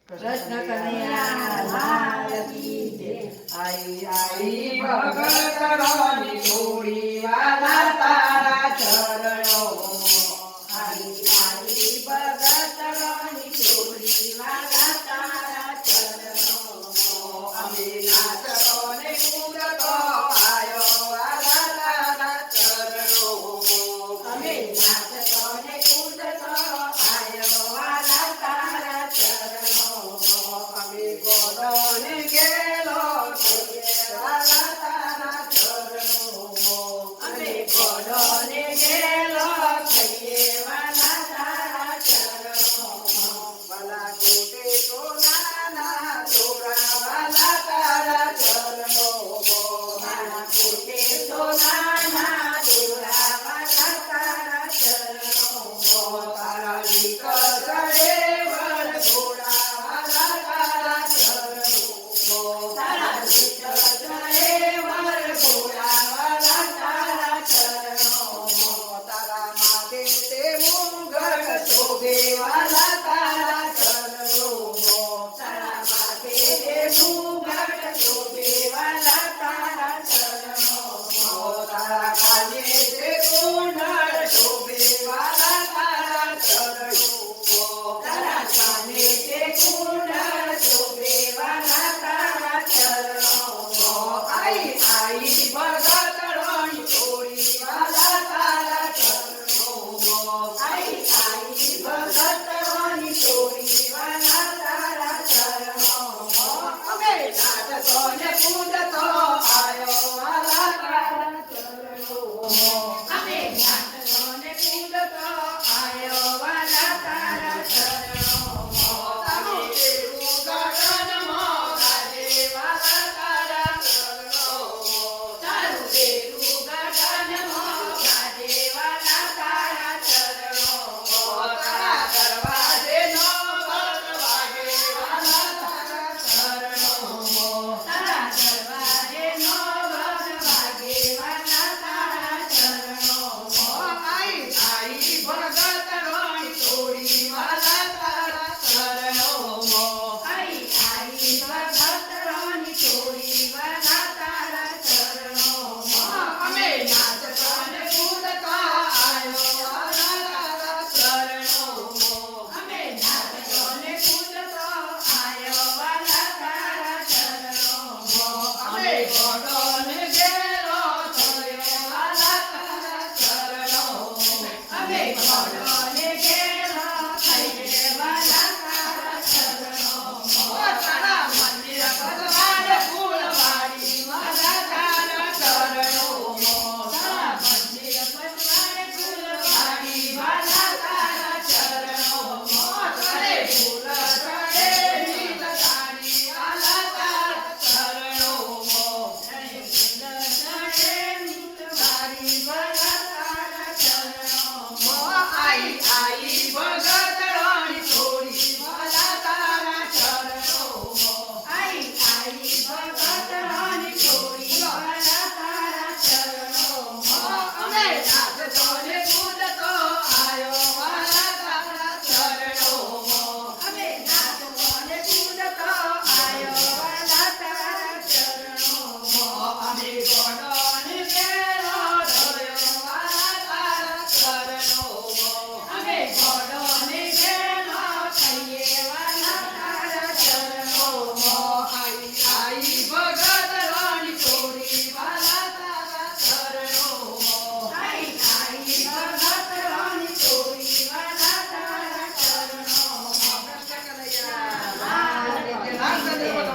કૃષ્ણ કનૈયા લાલ કી જય. આઈ આઈ ભગત રોની થોડી વાલા તારા ચરણો આઈ આઈ ભગત રોની થોડી વાલા તારા ચરણો. અમે નાચતો ને કૂદતો આયો વાલા તારા ચરણો અમે નાચતો ને કૂદતો આયો વાલા તારા ચરણો. અમે ગોળો ને ગેલો થઈએ વાલા તારા ચરણો અમે ઘોડો ને ગેલો થઈએ વાલા તારા ચરણો. વાલા ગોટે તો